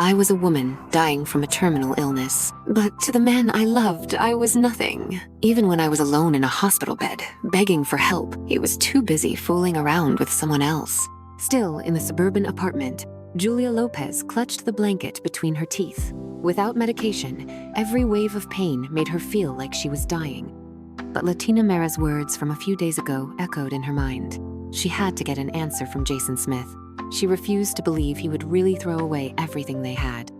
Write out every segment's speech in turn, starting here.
I was a woman dying from a terminal illness. But to the man I loved, I was nothing. Even when I was alone in a hospital bed, begging for help, he was too busy fooling around with someone else. Still, in the suburban apartment, Julia Lopez clutched the blanket between her teeth. Without medication, every wave of pain made her feel like she was dying. But Latina Mera's words from a few days ago echoed in her mind. She had to get an answer from Jason Smith. She refused to believe he would really throw away everything they had.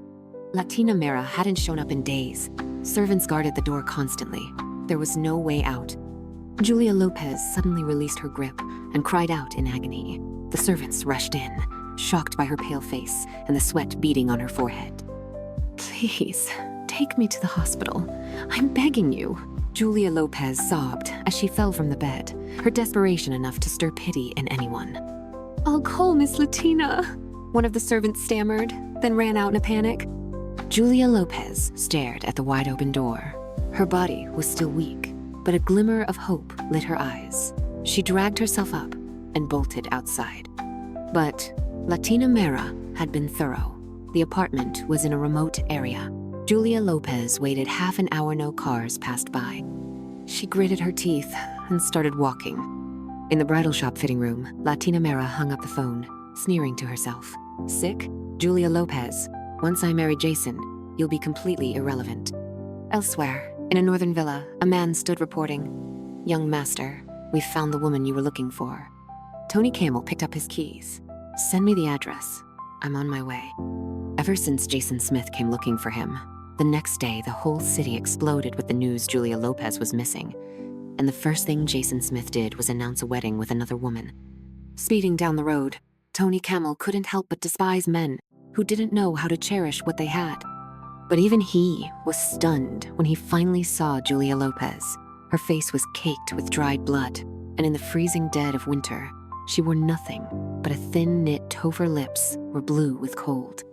Latina Mera hadn't shown up in days. Servants guarded the door constantly. There was no way out. Julia Lopez suddenly released her grip and cried out in agony. The servants rushed in, shocked by her pale face and the sweat beading on her forehead. "Please, take me to the hospital. I'm begging you." Julia Lopez sobbed as she fell from the bed, her desperation enough to stir pity in anyone. "I'll call Miss Latina," one of the servants stammered, then ran out in a panic. Julia Lopez stared at the wide-open door. Her body was still weak, but a glimmer of hope lit her eyes. She dragged herself up and bolted outside. But Latina Mera had been thorough. The apartment was in a remote area. Julia Lopez waited half an hour no cars passed by. She gritted her teeth and started walking. In the bridal shop fitting room, Latina Mera hung up the phone, sneering to herself. "Sick? Julia Lopez. Once I marry Jason, you'll be completely irrelevant." Elsewhere, in a northern villa, a man stood reporting, "Young master, we've found the woman you were looking for." Tony Camel picked up his keys. "Send me the address. I'm on my way." Ever since Jason Smith came looking for him, the next day the whole city exploded with the news Julia Lopez was missing. And the first thing Jason Smith did was announce a wedding with another woman. Speeding down the road, Tony Camel couldn't help but despise men who didn't know how to cherish what they had. But even he was stunned when he finally saw Julia Lopez. Her face was caked with dried blood, and in the freezing dead of winter, she wore nothing but a thin knit toe of her lips were blue with cold.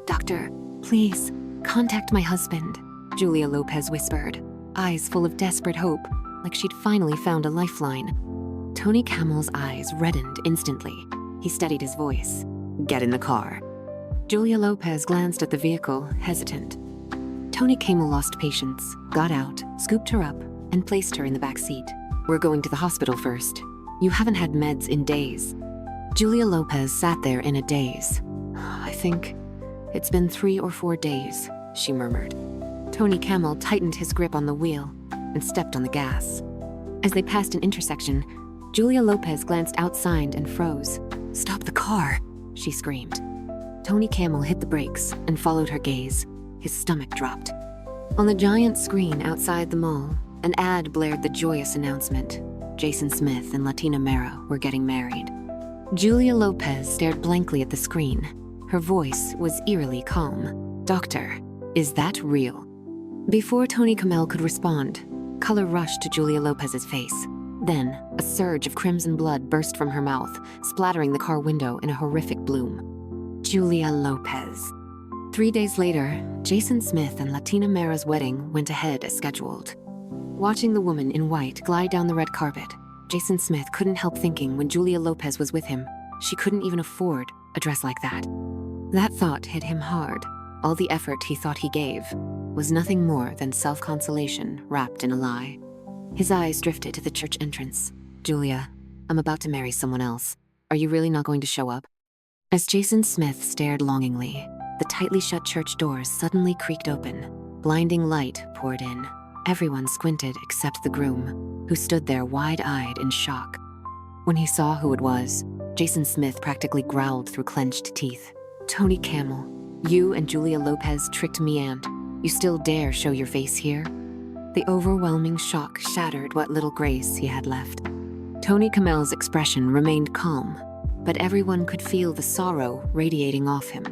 "Doctor, please, contact my husband," Julia Lopez whispered, eyes full of desperate hope, like she'd finally found a lifeline. Tony Camel's eyes reddened instantly. He steadied his voice. "Get in the car." Julia Lopez glanced at the vehicle, hesitant. Tony Camel lost patience, got out, scooped her up, and placed her in the back seat. "We're going to the hospital first. You haven't had meds in days." Julia Lopez sat there in a daze. "I think it's been 3 or 4 days," she murmured. Tony Camel tightened his grip on the wheel and stepped on the gas. As they passed an intersection, Julia Lopez glanced outside and froze. "Stop the car," she screamed. Tony Camel hit the brakes and followed her gaze. His stomach dropped. On the giant screen outside the mall, an ad blared the joyous announcement. Jason Smith and Latina Mera were getting married. Julia Lopez stared blankly at the screen. Her voice was eerily calm. "Doctor, is that real?" Before Tony Camel could respond, color rushed to Julia Lopez's face. Then, a surge of crimson blood burst from her mouth, splattering the car window in a horrific bloom. Julia Lopez. 3 days later, Jason Smith and Latina Mera's wedding went ahead as scheduled. Watching the woman in white glide down the red carpet, Jason Smith couldn't help thinking when Julia Lopez was with him, she couldn't even afford a dress like that. That thought hit him hard. All the effort he thought he gave was nothing more than self-consolation wrapped in a lie. His eyes drifted to the church entrance. "Julia, I'm about to marry someone else. Are you really not going to show up?" As Jason Smith stared longingly, the tightly shut church doors suddenly creaked open. Blinding light poured in. Everyone squinted except the groom, who stood there wide-eyed in shock. When he saw who it was, Jason Smith practically growled through clenched teeth. "Tony Camel, you and Julia Lopez tricked me, and you still dare show your face here?" The overwhelming shock shattered what little grace he had left. Tony Camel's expression remained calm, but everyone could feel the sorrow radiating off him.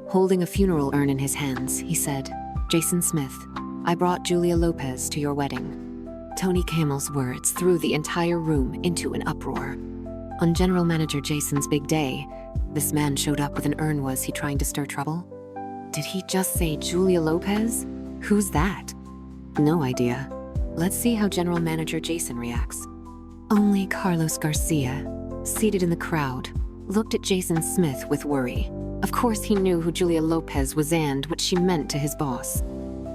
Holding a funeral urn in his hands, he said, "Jason Smith, I brought Julia Lopez to your wedding." Tony Camel's words threw the entire room into an uproar. On General Manager Jason's big day, this man showed up with an urn. Was he trying to stir trouble? Did he just say Julia Lopez? Who's that? No idea. Let's see how General Manager Jason reacts. Only Carlos Garcia, seated in the crowd, looked at Jason Smith with worry. Of course he knew who Julia Lopez was and what she meant to his boss.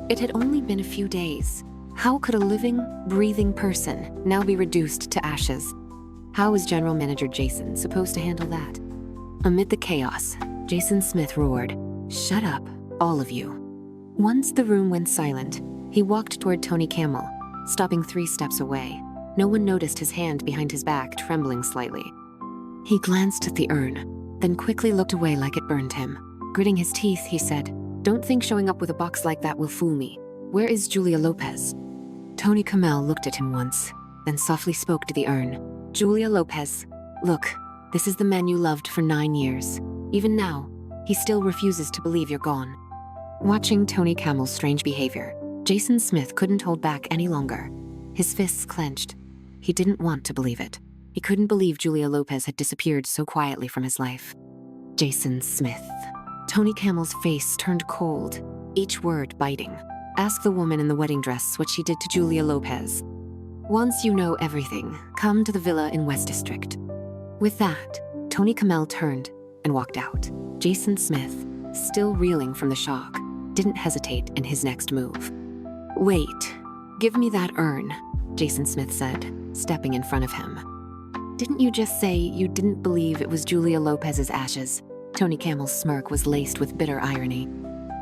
It had only been a few days. How could a living, breathing person now be reduced to ashes? How was General Manager Jason supposed to handle that? Amid the chaos, Jason Smith roared, "Shut up, all of you." Once the room went silent, he walked toward Tony Camel, stopping 3 steps away. No one noticed his hand behind his back trembling slightly. He glanced at the urn, then quickly looked away like it burned him. Gritting his teeth, he said, "Don't think showing up with a box like that will fool me. Where is Julia Lopez?" Tony Camel looked at him once, then softly spoke to the urn. "Julia Lopez, look, this is the man you loved for 9 years. Even now, he still refuses to believe you're gone." Watching Tony Camel's strange behavior, Jason Smith couldn't hold back any longer. His fists clenched. He didn't want to believe it. He couldn't believe Julia Lopez had disappeared so quietly from his life. Jason Smith. Tony Camel's face turned cold, each word biting. "Ask the woman in the wedding dress what she did to Julia Lopez. Once you know everything, come to the villa in West District." With that, Tony Camel turned and walked out. Jason Smith, still reeling from the shock, didn't hesitate in his next move. "Wait, give me that urn," Jason Smith said, stepping in front of him. "Didn't you just say you didn't believe it was Julia Lopez's ashes?" Tony Camel's smirk was laced with bitter irony.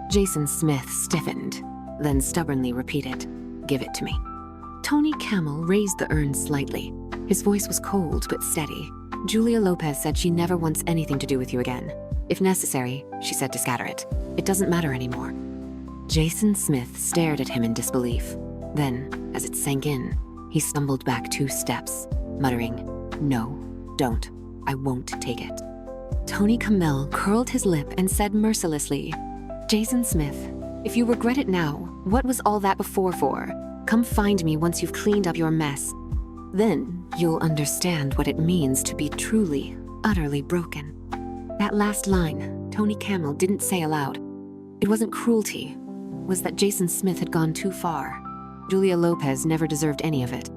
Jason Smith stiffened, then stubbornly repeated, "Give it to me." Tony Camel raised the urn slightly. His voice was cold but steady. "Julia Lopez said she never wants anything to do with you again. If necessary, she said to scatter it. It doesn't matter anymore." Jason Smith stared at him in disbelief. Then, as it sank in, he stumbled back 2 steps, muttering, "No, don't. I won't take it." Tony Camel curled his lip and said mercilessly, "Jason Smith, if you regret it now, what was all that before for? Come find me once you've cleaned up your mess. Then you'll understand what it means to be truly, utterly broken." That last line, Tony Camel didn't say aloud. It wasn't cruelty. It was that Jason Smith had gone too far. Julia Lopez never deserved any of it.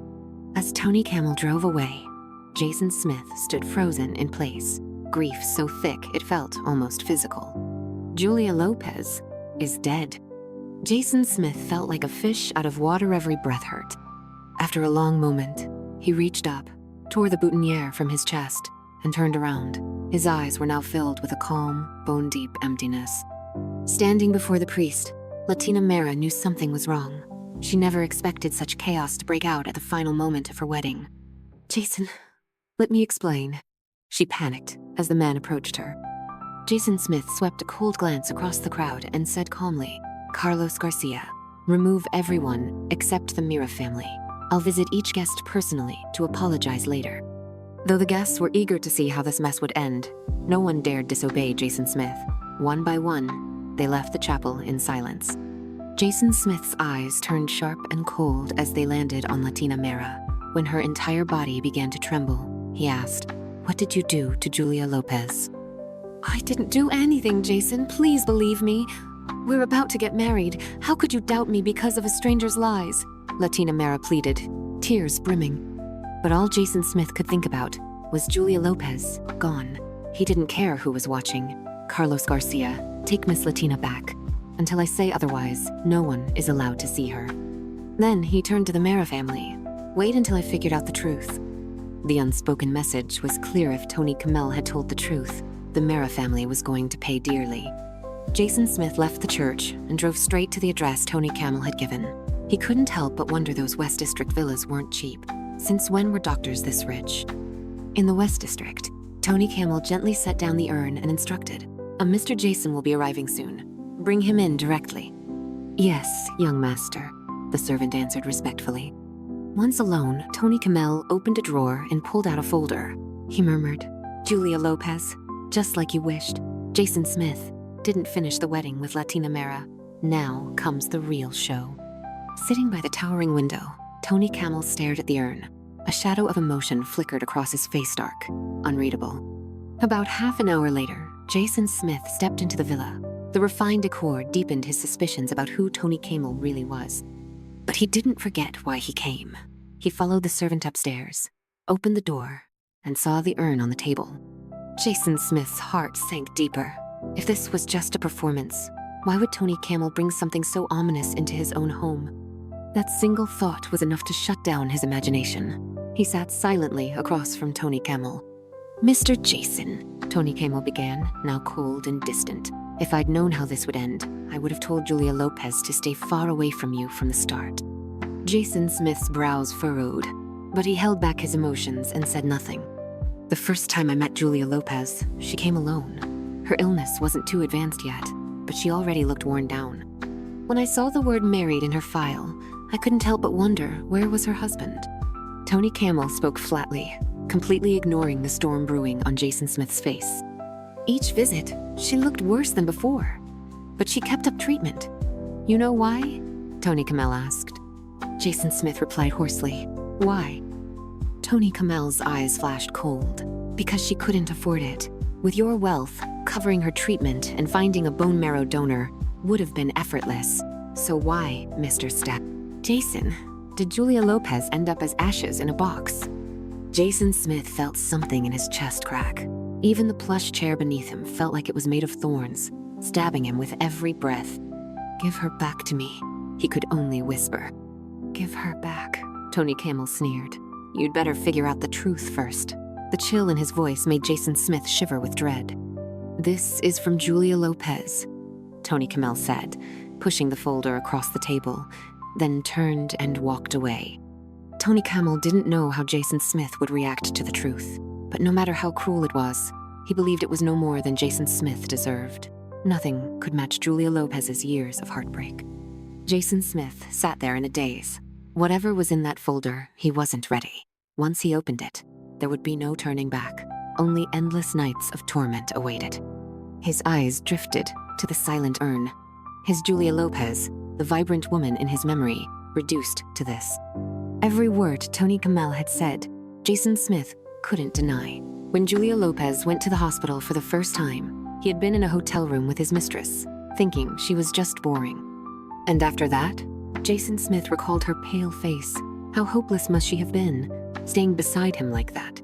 As Tony Camel drove away, Jason Smith stood frozen in place, grief so thick it felt almost physical. Julia Lopez is dead. Jason Smith felt like a fish out of water every breath hurt. After a long moment, he reached up, tore the boutonniere from his chest, and turned around. His eyes were now filled with a calm, bone-deep emptiness. Standing before the priest, Latina Mera knew something was wrong. She never expected such chaos to break out at the final moment of her wedding. "Jason, let me explain." She panicked as the man approached her. Jason Smith swept a cold glance across the crowd and said calmly, "Carlos Garcia, remove everyone except the Mira family. I'll visit each guest personally to apologize later." Though the guests were eager to see how this mess would end, no one dared disobey Jason Smith. One by one, they left the chapel in silence. Jason Smith's eyes turned sharp and cold as they landed on Latina Mera. When her entire body began to tremble, he asked, "What did you do to Julia Lopez?" "I didn't do anything, Jason. Please believe me. We're about to get married. How could you doubt me because of a stranger's lies?" Latina Mera pleaded, tears brimming. But all Jason Smith could think about was Julia Lopez, gone. He didn't care who was watching. "Carlos Garcia, take Miss Latina back. Until I say otherwise, no one is allowed to see her." Then he turned to the Mera family. "Wait until I figured out the truth." The unspoken message was clear. If Tony Camel had told the truth, the Mera family was going to pay dearly. Jason Smith left the church and drove straight to the address Tony Camel had given. He couldn't help but wonder those West District villas weren't cheap. Since when were doctors this rich? In the West District, Tony Camel gently set down the urn and instructed, "A Mr. Jason will be arriving soon. Bring him in directly." "Yes, young master," the servant answered respectfully. Once alone, Tony Camel opened a drawer and pulled out a folder. He murmured, "Julia Lopez, just like you wished. Jason Smith didn't finish the wedding with Latina Mera. Now comes the real show." Sitting by the towering window, Tony Camel stared at the urn. A shadow of emotion flickered across his face, dark, unreadable. About half an hour later, Jason Smith stepped into the villa. The refined decor deepened his suspicions about who Tony Camel really was. But he didn't forget why he came. He followed the servant upstairs, opened the door, and saw the urn on the table. Jason Smith's heart sank deeper. If this was just a performance, why would Tony Camel bring something so ominous into his own home? That single thought was enough to shut down his imagination. He sat silently across from Tony Camel. "Mr. Jason," Tony Camel began, now cold and distant. "If I'd known how this would end, I would have told Julia Lopez to stay far away from you from the start." Jason Smith's brows furrowed, but he held back his emotions and said nothing. "The first time I met Julia Lopez, she came alone. Her illness wasn't too advanced yet, but she already looked worn down. When I saw the word married in her file, I couldn't help but wonder where was her husband." Tony Camel spoke flatly, completely ignoring the storm brewing on Jason Smith's face. "Each visit, she looked worse than before, but she kept up treatment. You know why?" Tony Camel asked. Jason Smith replied hoarsely, "Why?" Tony Camel's eyes flashed cold. "Because she couldn't afford it. With your wealth, covering her treatment and finding a bone marrow donor would have been effortless. So why, Mr. Stapp?" "Jason, did Julia Lopez end up as ashes in a box?" Jason Smith felt something in his chest crack. Even the plush chair beneath him felt like it was made of thorns, stabbing him with every breath. "Give her back to me," he could only whisper. "Give her back," Tony Camel sneered. "You'd better figure out the truth first." The chill in his voice made Jason Smith shiver with dread. "This is from Julia Lopez," Tony Camel said, pushing the folder across the table, then turned and walked away. Tony Camel didn't know how Jason Smith would react to the truth, but no matter how cruel it was, he believed it was no more than Jason Smith deserved. Nothing could match Julia Lopez's years of heartbreak. Jason Smith sat there in a daze. Whatever was in that folder, he wasn't ready. Once he opened it, there would be no turning back. Only endless nights of torment awaited. His eyes drifted to the silent urn. His Julia Lopez, the vibrant woman in his memory, reduced to this. Every word Tony Camel had said, Jason Smith couldn't deny. When Julia Lopez went to the hospital for the first time, he had been in a hotel room with his mistress, thinking she was just boring. And after that, Jason Smith recalled her pale face. How hopeless must she have been, staying beside him like that?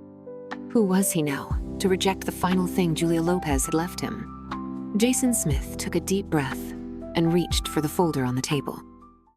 Who was he now, to reject the final thing Julia Lopez had left him? Jason Smith took a deep breath and reached for the folder on the table.